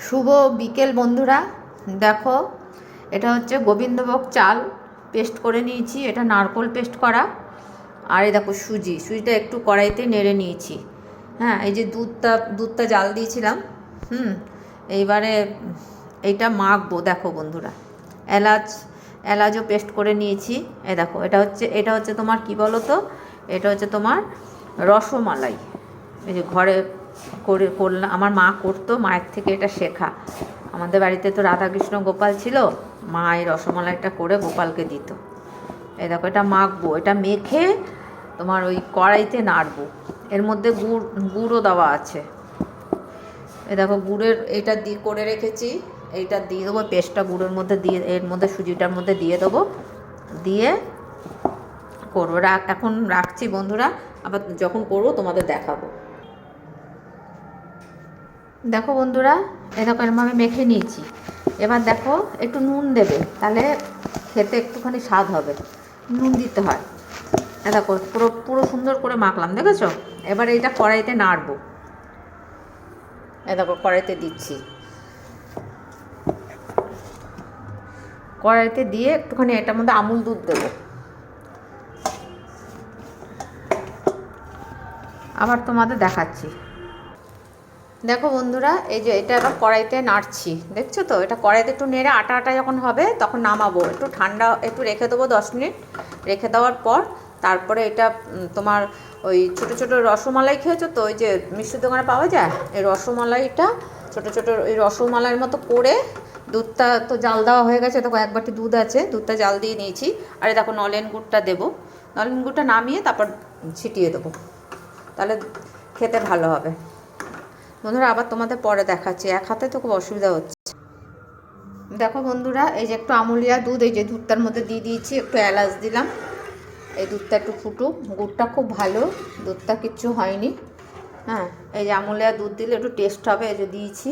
শুভ বিকেল বন্ধুরা। দেখো, এটা হচ্ছে গোবিন্দভোগ চাল পেস্ট করে নিয়েছি, এটা নারকোল পেস্ট করা। আর এই দেখো সুজিটা একটু কড়াইতে নেড়ে নিয়েছি। হ্যাঁ, এই যে দুধটা জাল দিয়েছিলাম। এইবারে এইটা মাখবো। দেখো বন্ধুরা, এলাচও পেস্ট করে নিয়েছি। দেখো, এটা হচ্ছে তোমার কি বলো তো, এটা হচ্ছে তোমার রসমালাই। এই যে ঘরে করলাম, আমার মা করতো, মায়ের থেকে এটা শেখা। আমাদের বাড়িতে তো রাধাকৃষ্ণ গোপাল ছিল, মা এই রসমালাইটা করে গোপালকে দিত। এই দেখো, এটা মাখবো, এটা মেখে তোমার ওই কড়াইতে নাড়বো। এর মধ্যে গুড়ও দেওয়া আছে। এই দেখো, গুড়ের এইটা দিয়ে করে রেখেছি, এইটা দিয়ে দেবো পেস্টটা গুড়ের মধ্যে দিয়ে, এর মধ্যে সুজিটার মধ্যে দিয়ে দেবো, দিয়ে করবো। এখন রাখছি বন্ধুরা, আবার যখন করবো তোমাদের দেখাবো। দেখো বন্ধুরা, এরকম এরমভাবে মেখে নিয়েছি। এবার দেখো, একটু নুন দেবে, তাহলে খেতে একটুখানি স্বাদ হবে। নুন দিতে হয়। দেখো, পুরো সুন্দর করে মাখলাম, দেখেছো? এবার এইটা কড়াইতে নাড়বো। দেখো, কড়াইতে দিচ্ছি। কড়াইতে দিয়ে একটুখানি এটার মধ্যে আমুল দুধ দেবো। আবার তোমাদের দেখাচ্ছি। দেখো বন্ধুরা, এই যে এটা এবার কড়াইতে নাড়ছি, দেখছো তো? এটা কড়াইতে একটু নেড়ে আটা যখন হবে তখন নামাবো। একটু ঠান্ডা একটু রেখে দেবো, 10 মিনিট রেখে দেওয়ার পর তারপরে এটা তোমার ওই ছোটো ছোটো রসমালাই খেয়েছো তো, ওই যে মিষ্টির দোকানে পাওয়া যায়, এই রসমালাইটা ছোটো ছোটো ওই রসমালাইয়ের মতো করে, দুধটা তো জাল দেওয়া হয়ে গেছে, দেখো 1 বাটি দুধ আছে, দুধটা জাল দিয়ে নিয়েছি। আর দেখো, নলেন গুড়টা দেবো। নলেন গুড়টা নামিয়ে তারপর ছিটিয়ে দেবো, তাহলে খেতে ভালো হবে। বন্ধুরা, আবার তোমাদের পরে দেখাচ্ছি, এক হাতে তো খুব অসুবিধা হচ্ছে। দেখো বন্ধুরা, এই যে একটু আমুলিয়া দুধ, এই যে দুধটার মধ্যে দিয়ে দিয়েছি, একটু এলাচ দিলাম। এই দুধটা একটু ফুটুক, গুড়টা খুব ভালো, দুধটা কিচ্ছু হয়নি। হ্যাঁ, এই যে আমুলিয়া দুধ দিলে একটু টেস্ট হবে। এই যে দিয়েছি,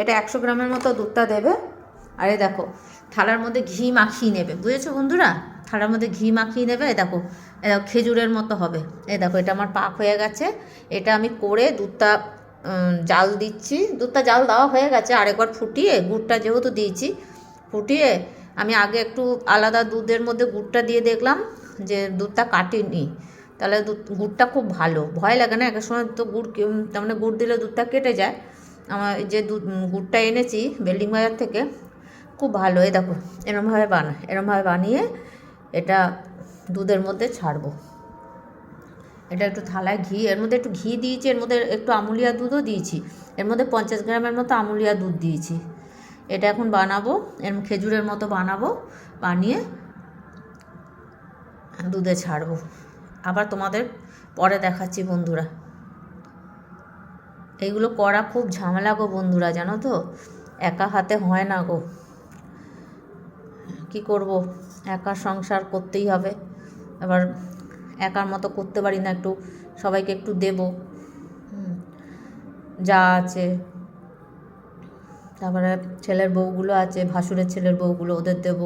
এটা 100 গ্রামের মতো দুধটা দেবে। আর এই দেখো, থালার মধ্যে ঘি মাখিয়ে নেবে, বুঝেছো বন্ধুরা? থালার মধ্যে ঘি মাখিয়ে নেবে। এই দেখো খেজুরের মতো হবে। এই দেখো, এটা আমার পাক হয়ে গেছে। এটা আমি করে দুধটা জাল দিচ্ছি। দুধটা জাল দেওয়া হয়ে গেছে, আরেকবার ফুটিয়ে, গুড়টা যেহেতু দিয়েছি, ফুটিয়ে আমি আগে একটু আলাদা দুধের মধ্যে গুড়টা দিয়ে দেখলাম যে দুধটা কাটেনি, তাহলে গুড়টা খুব ভালো, ভয় লাগে না। এক সময় তো তার মানে গুড় দিলে দুধটা কেটে যায়। আমার যে গুড়টা এনেছি বিল্ডিং বাজার থেকে, খুব ভালো। এই দেখো, এরমভাবে বানিয়ে এটা দুধের মধ্যে ছাড়বো। এটা একটু থালায় ঘি, এর মধ্যে একটু ঘি দিয়েছি, এর মধ্যে একটু আমুলিয়া দুধও দিয়েছি, এর মধ্যে 50 গ্রামের মতো আমুলিয়া দুধ দিয়েছি। এটা এখন বানাবো, খেজুরের মতো বানাবো, বানিয়ে দুধে ছাড়বো। আবার তোমাদের পরে দেখাচ্ছি বন্ধুরা। এইগুলো করা খুব ঝামেলা গো বন্ধুরা, জানো তো? একা হাতে হয় না গো, কি করব, একা সংসার করতেই হবে। এবার একার মতো করতে পারি না, একটু সবাইকে একটু দেব, যা আছে, তারপরে ছেলের বউগুলো আছে, ভাসুরের ছেলের বউগুলো, ওদের দেব।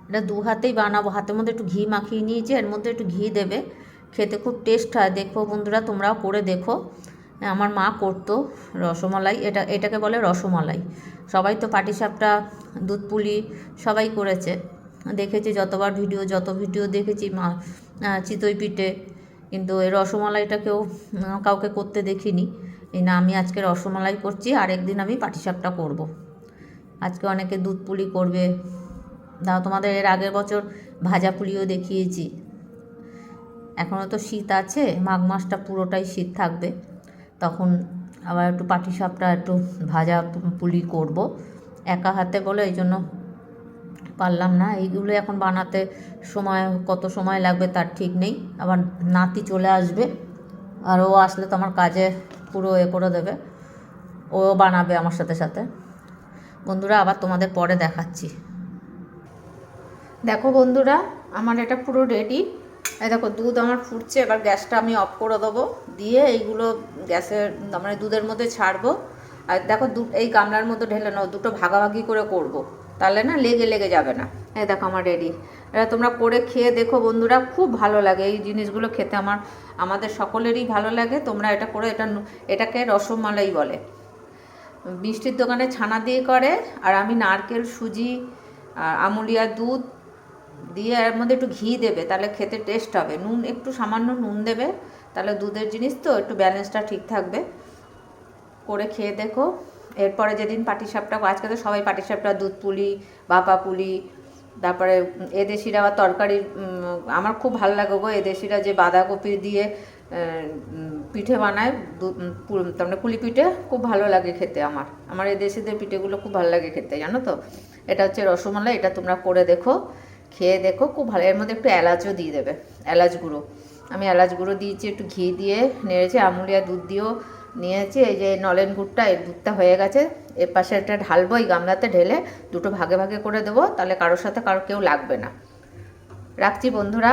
এটা 2 হাতেই বানাবো, হাতের মধ্যে একটু ঘি মাখিয়ে নিয়েছি, এর মধ্যে একটু ঘি দেবে, খেতে খুব টেস্ট হয়। দেখো বন্ধুরা, তোমরাও করে দেখো। আমার মা করতো রসমালাই, এটাকে বলে রসমালাই। সবাই তো পাটিসাপটা, দুধ পুলি সবাই করেছে, দেখেছি যত ভিডিও দেখেছি মা, চিতই পিঠে, কিন্তু এই রসমালাইটা কাউকে করতে দেখিনি। এই না, আমি আজকে রসমালাই করছি, আর একদিন আমি পাটিসাপটা করব। আজকে অনেকে দুধ পুলি করবে। দাও, তোমাদের এর আগের বছর ভাজা পুলিও দেখিয়েছি। এখনও তো শীত আছে, মাঘ মাসটা পুরোটাই শীত থাকবে, তখন আবার একটু পাটিসাপটা, একটু ভাজা পুলি করব। একা হাতে বলে এই জন্য পারলাম না। এইগুলো এখন বানাতে কত সময় লাগবে তার ঠিক নেই। আবার নাতি চলে আসবে, আর ও আসলে তো আমার কাজে পুরো করে দেবে, ও বানাবে আমার সাথে সাথে। বন্ধুরা, আবার তোমাদের পরে দেখাচ্ছি। দেখো বন্ধুরা, আমার এটা পুরো রেডি। এই দেখো, দুধ আমার ফুটছে, এবার গ্যাসটা আমি অফ করে দেবো, দিয়ে এইগুলো গ্যাসের মানে দুধের মধ্যে ছাড়বো। আর দেখো, এই গামলার মধ্যে ঢেলে নাও, দুটো ভাগাভাগি করে করব, তাহলে না লেগে যাবে না। এই দেখো, আমার রেডি। এটা তোমরা করে খেয়ে দেখো বন্ধুরা, খুব ভালো লাগে এই জিনিসগুলো খেতে, আমাদের সকলেরই ভালো লাগে। তোমরা এটা করে, এটাকে রসমালাই বলে। মিষ্টির দোকানে ছানা দিয়ে করে, আর আমি নারকেল, সুজি আর আমুলিয়া দুধ দিয়ে এর মধ্যে একটু ঘি দেবে, তাহলে খেতে টেস্ট হবে। নুন একটু সামান্য নুন দেবে, তাহলে দুধের জিনিস তো একটু ব্যালেন্সটা ঠিক থাকবে। করে খেয়ে দেখো। এরপরে যেদিন পাটিসাপটা, আজকে তো সবাই পাটিসাপটা, দুধ পুলি, ভাপা পুলি, তারপরে এদেশিরা আবার তরকারি, আমার খুব ভালো লাগে গো এদেশিরা যে বাঁধাকপি দিয়ে পিঠে বানায়, তার মানে পুলি পিঠে খুব ভালো লাগে খেতে। আমার এদেশিদের পিঠেগুলো খুব ভালো লাগে খেতে, জানো তো। এটা হচ্ছে রসমালাই, এটা তোমরা করে দেখো, খেয়ে দেখো, খুব ভালো। এর মধ্যে একটু এলাচও দিয়ে দেবে, এলাচ গুঁড়ো। আমি এলাচ গুঁড়ো দিয়েছি, একটু ঘি দিয়ে নেড়েছি, আমুলিয়া দুধ দিয়েও নিয়েছি। এই যে নলেন গুড়টা, এই দুধটা হয়ে গেছে, এর পাশে একটা ঢালবো, এই গামলাতে ঢেলে দুটো ভাগে ভাগে করে দেবো, তাহলে কারোর সাথে কেউ লাগবে না। রাখছি বন্ধুরা,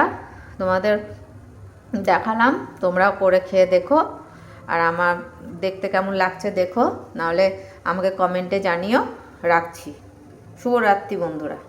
তোমাদের দেখালাম, তোমরাও করে খেয়ে দেখো, আর আমার দেখতে কেমন লাগছে দেখো, নাহলে আমাকে কমেন্টে জানিও। রাখছি। শুভরাত্রি বন্ধুরা।